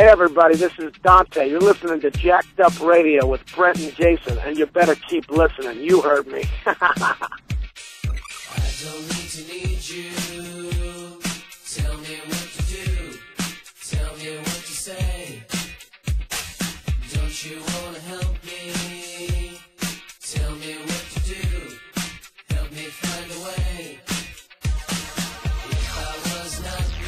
Hey, everybody, this is Dante. You're listening to Jacked Up Radio with Brent and Jason, and you better keep listening. You heard me. I don't need you. Tell me what to do. Tell me what to say. Don't you want to help me? Tell me what to do. Help me find a way.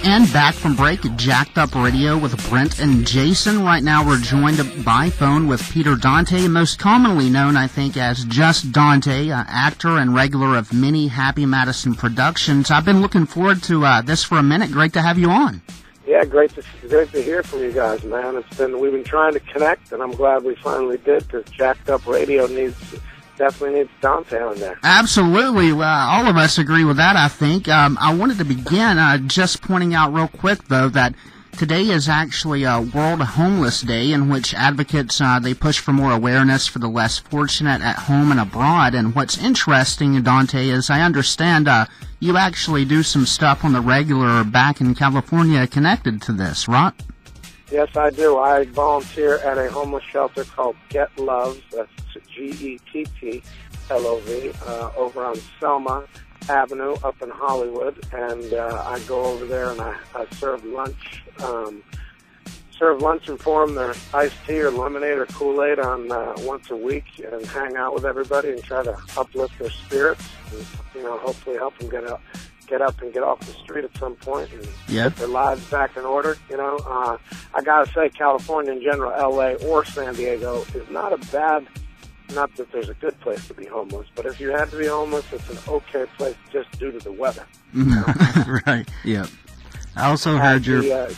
And back from break at Jacked Up Radio with Brent and Jason. Right now we're joined by phone with Peter Dante, most commonly known, I think, as Just Dante, actor and regular of many Happy Madison productions. I've been looking forward to this for a minute. Great to have you on. Yeah, great to hear from you guys, man. We've been trying to connect, and I'm glad we finally did, because Jacked Up Radio definitely needs Dante on there. Absolutely. All of us agree with that, I think. I wanted to begin just pointing out real quick, though, that today is actually World Homeless Day, in which advocates, they push for more awareness for the less fortunate at home and abroad. And what's interesting, Dante, is I understand you actually do some stuff on the regular back in California connected to this, right? Yes, I do. I volunteer at a homeless shelter called Get Love. That's Getttlov, over on Selma Avenue up in Hollywood. And I go over there and I serve lunch. Serve lunch and pour them their iced tea or lemonade or Kool-Aid on once a week, and hang out with everybody and try to uplift their spirits and, hopefully help them get up and get off the street at some point and get their lives back in order. I gotta say, California in general, LA or San Diego, is not a bad, not that there's a good place to be homeless, but if you had to be homeless, it's an okay place just due to the weather. Right, yeah. I also heard you're... go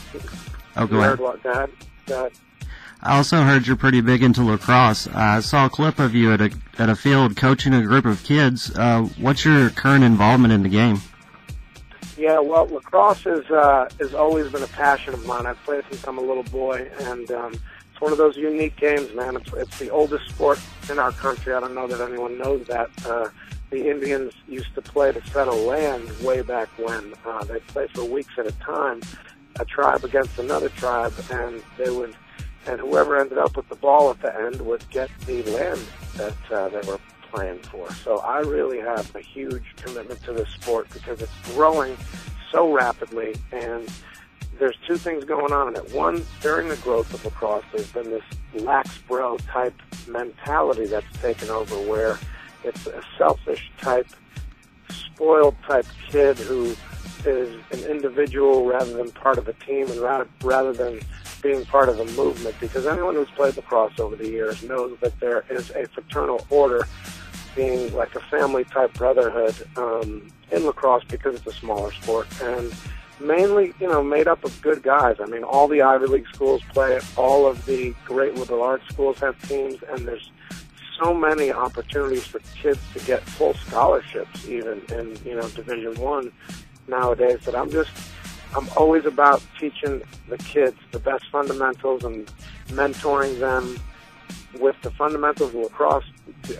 ahead. Go ahead. I also heard you're pretty big into lacrosse. I saw a clip of you at a field coaching a group of kids. What's your current involvement in the game? Yeah, well, lacrosse has always been a passion of mine. I've played since I'm a little boy, and it's one of those unique games, man. It's the oldest sport in our country. I don't know that anyone knows that. The Indians used to play to settle land way back when. They'd play for weeks at a time, a tribe against another tribe, and whoever ended up with the ball at the end would get the land that they were playing for. So I really have a huge commitment to this sport because it's growing so rapidly, and there's two things going on in it. One, during the growth of lacrosse, there's been this lax bro type mentality that's taken over, where it's a selfish type, spoiled type kid who is an individual rather than part of a team, and rather than being part of a movement. Because anyone who's played lacrosse over the years knows that there is a fraternal order, being like a family-type brotherhood in lacrosse, because it's a smaller sport, and mainly, made up of good guys. I mean, all the Ivy League schools play it, all of the great liberal arts schools have teams, and there's so many opportunities for kids to get full scholarships, even in, Division I nowadays, that I'm always about teaching the kids the best fundamentals and mentoring them with the fundamentals of lacrosse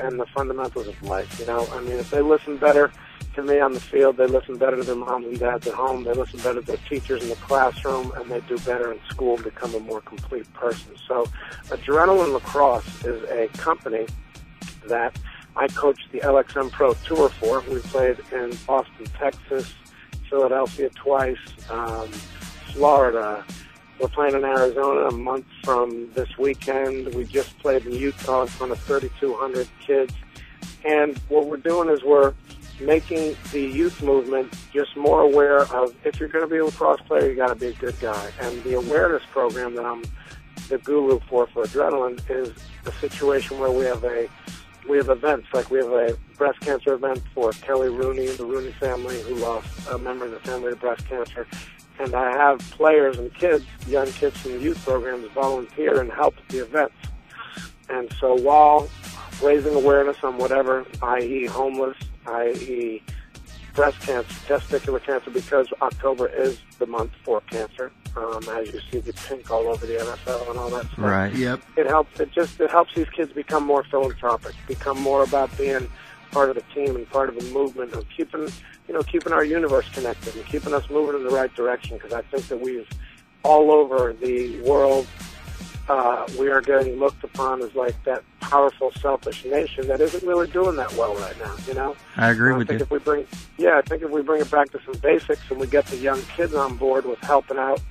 and the fundamentals of life. If they listen better to me on the field, they listen better to their moms and dads at home, they listen better to their teachers in the classroom, and they do better in school and become a more complete person. So Adrenaline Lacrosse is a company that I coached the LXM Pro Tour for. We played in Austin, Texas, Philadelphia twice, Florida. We're playing in Arizona a month from this weekend. We just played in Utah in front of 3,200 kids. And what we're doing is we're making the youth movement just more aware of, if you're going to be a lacrosse player, you got to be a good guy. And the awareness program that I'm the guru for Adrenaline is a situation where we have events, like we have a breast cancer event for Kelly Rooney, the Rooney family, who lost a member of the family to breast cancer. And I have players and kids, young kids from the youth programs, volunteer and help at the events. And so while raising awareness on whatever, i.e. homeless, i.e. breast cancer, testicular cancer, because October is the month for cancer, as you see the pink all over the NFL and all that stuff. Right, yep. It helps these kids become more philanthropic, become more about being part of the team and part of the movement of keeping our universe connected and keeping us moving in the right direction, because I think that we've all over the world, we are getting looked upon as like that powerful, selfish nation that isn't really doing that well right now, you know? I agree with think you. if we bring, I think if we bring it back to some basics and we get the young kids on board with helping out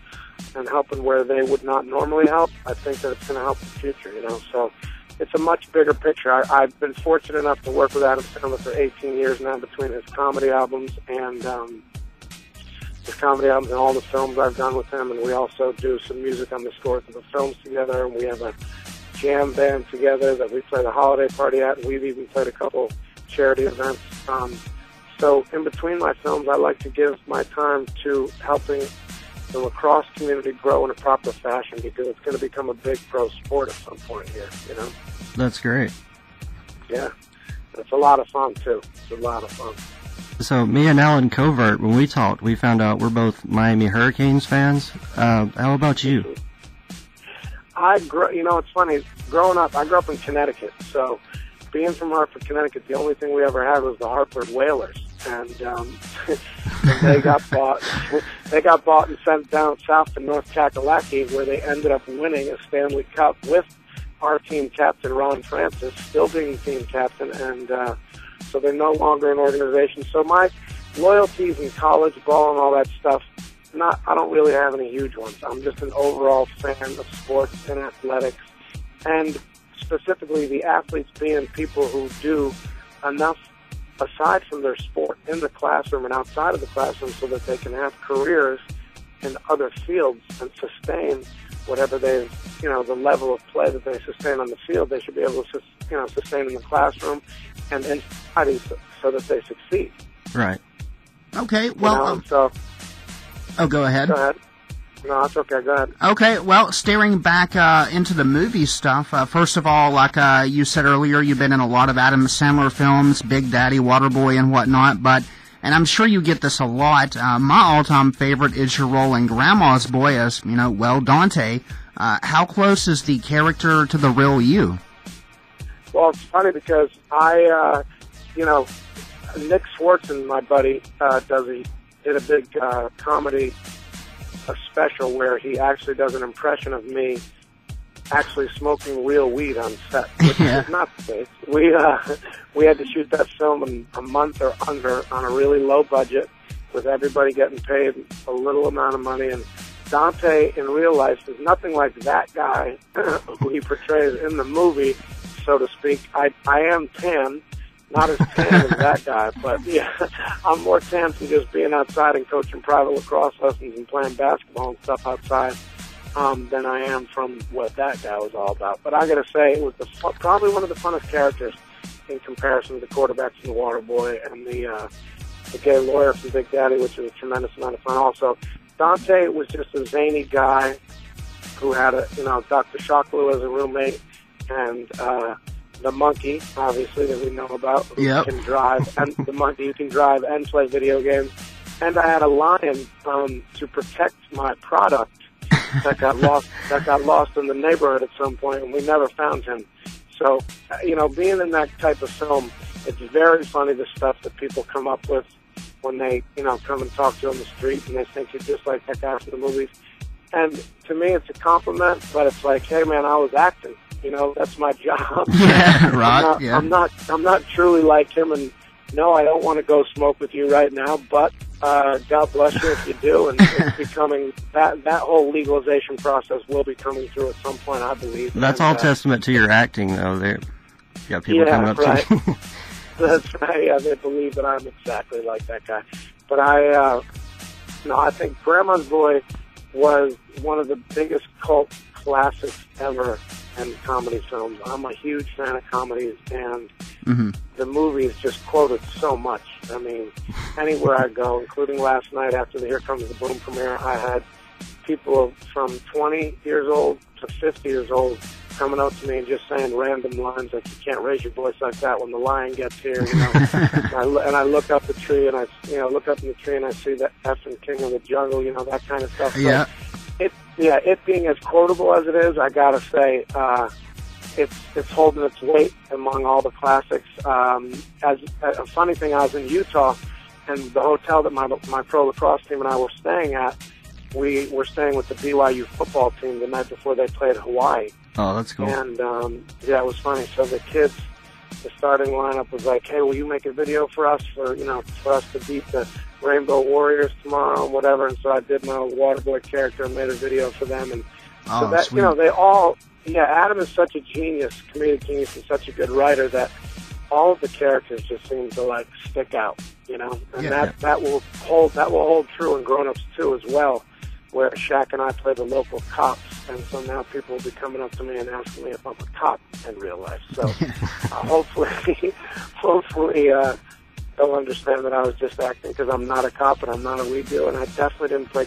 and helping where they would not normally help, I think that it's going to help the future, you know? So it's a much bigger picture. I've been fortunate enough to work with Adam Sandler for 18 years now between his comedy albums and all the films I've done with him, and we also do some music on the scores of the films together, and we have a jam band together that we play the holiday party at, and we've even played a couple charity events. So in between my films, I like to give my time to helping the lacrosse community grow in a proper fashion, because it's going to become a big pro sport at some point here, you know? That's great. Yeah. It's a lot of fun, too. It's a lot of fun. So me and Alan Covert, when we talked, we found out we're both Miami Hurricanes fans. How about you? You know, it's funny. Growing up, I grew up in Connecticut, so being from Hartford, Connecticut, the only thing we ever had was the Hartford Whalers, and they got bought. They got bought and sent down south to North Kakalaki, where they ended up winning a Stanley Cup with our team captain Ron Francis still being the team captain, and so they're no longer an organization. So my loyalties in college ball and all that stuff, I don't really have any huge ones. I'm just an overall fan of sports and athletics, and specifically the athletes being people who do enough aside from their sport in the classroom and outside of the classroom so that they can have careers in other fields and sustain whatever they, you know, the level of play that they sustain on the field. They should be able to, you know, sustain in the classroom and in society so that they succeed. Right. Okay, well... Oh, go ahead. Go ahead. No, that's okay. Go ahead. Okay, well, staring back into the movie stuff, first of all, like you said earlier, you've been in a lot of Adam Sandler films, Big Daddy, Waterboy, and whatnot, and I'm sure you get this a lot, my all-time favorite is your role in Grandma's Boy as, you know, Dante. How close is the character to the real you? Well, it's funny because you know, Nick Swartzen, my buddy, did a big comedy special where he actually does an impression of me actually smoking real weed on set, which is not the case. We had to shoot that film in a month or under on a really low budget with everybody getting paid a little amount of money, and Dante in real life is nothing like that guy who he portrays in the movie, so to speak. I am tan, not as tan as that guy, but yeah, I'm more tan from just being outside and coaching private lacrosse lessons and playing basketball and stuff outside than I am from what that guy was all about. But I got to say, it was probably one of the funnest characters in comparison to the quarterbacks in The Waterboy and the gay lawyer from Big Daddy, which is a tremendous amount of fun. Also, Dante was just a zany guy who had Dr. Shocklew as a roommate, and the monkey, obviously, that we know about, who can drive, and the monkey who can drive and play video games. And I had a lion to protect my product that got lost in the neighborhood at some point, and we never found him. So, being in that type of film, it's very funny, the stuff that people come up with when they, come and talk to you on the street, and they think you're just like that guy from the movies. And to me, it's a compliment, but it's like, hey, man, I was acting. That's my job. Yeah, right. I'm not truly like him, and no, I don't want to go smoke with you right now, but God bless you if you do, and it's becoming, that whole legalization process will be coming through at some point, I believe. That's all testament to your acting, though. There, you got people coming up right. to you. That's right. Yeah, they believe that I'm exactly like that guy. But I think Grandma's Boy was one of the biggest cult classics ever in comedy films. I'm a huge fan of comedies, and the movie is just quoted so much. I mean, anywhere I go, including last night after the Here Comes the Boom premiere, I had people from 20 years old to 50 years old coming up to me and just saying random lines like, you can't raise your voice like that when the lion gets here, and I look up the tree, and I look up in the tree and I see the effing king of the jungle, that kind of stuff. Yeah. So it being as quotable as it is, I gotta say, it's holding its weight among all the classics. As a funny thing, I was in Utah, and the hotel that my pro lacrosse team and I were staying at, we were staying with the BYU football team the night before they played Hawaii. Oh, that's cool. And, yeah, it was funny. So the kids, the starting lineup was like, hey, will you make a video for us for us to beat the Rainbow Warriors tomorrow and whatever. And so I did my Waterboy character and made a video for them. And so that, sweet. they all, Adam is such a genius, comedic genius, and such a good writer that all of the characters just seem to like stick out, and that will hold true in Grown Ups too as well, where Shaq and I play the local cops, and so now people will be coming up to me and asking me if I'm a cop in real life. So hopefully they'll understand that I was just acting, because I'm not a cop and I'm not a weed dealer, and I definitely didn't play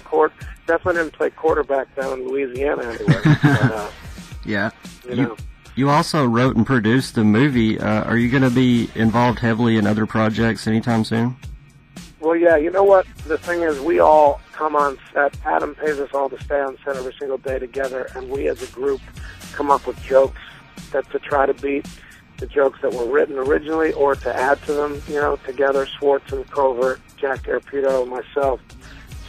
quarterback down in Louisiana anyway. But, yeah. You also wrote and produced a movie. Are you going to be involved heavily in other projects anytime soon? Well, yeah, you know what? The thing is, we all come on set. Adam pays us all to stay on set every single day together, and we as a group come up with jokes that to try to beat the jokes that were written originally or to add to them, together. Schwartz and Covert, Jack Arpito, myself,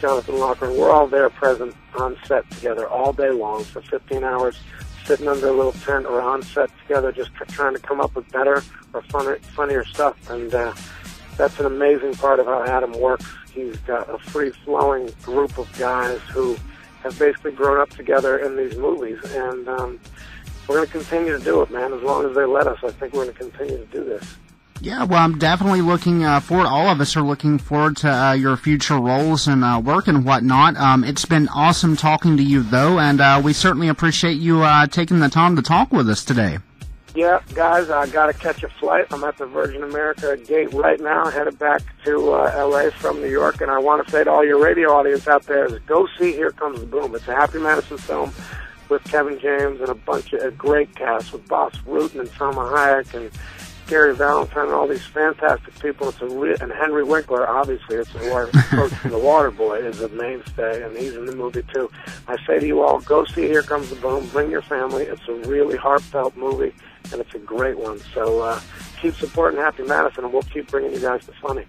Jonathan Locker, we're all there present on set together all day long for 15 hours, sitting under a little tent or on set together, just trying to come up with better or funnier stuff. And that's an amazing part of how Adam works. He's got a free-flowing group of guys who have basically grown up together in these movies. And we're going to continue to do it, man. As long as they let us, I think we're going to continue to do this. Yeah, well, I'm definitely looking forward. All of us are looking forward to your future roles and work and whatnot. It's been awesome talking to you, though, and we certainly appreciate you taking the time to talk with us today. Yeah, guys, I got to catch a flight. I'm at the Virgin America gate right now, headed back to L.A. from New York, and I want to say to all your radio audience out there is go see Here Comes the Boom. It's a Happy Madison film with Kevin James and a bunch of great cast with Boss Rutan and Selma Hayek and Gary Valentine and all these fantastic people. And Henry Winkler, obviously, it's who our coach from The Waterboy is a mainstay, and he's in the movie too. I say to you all, go see Here Comes the Boom. Bring your family. It's a really heartfelt movie, and it's a great one. So keep supporting Happy Madison, and we'll keep bringing you guys the funny.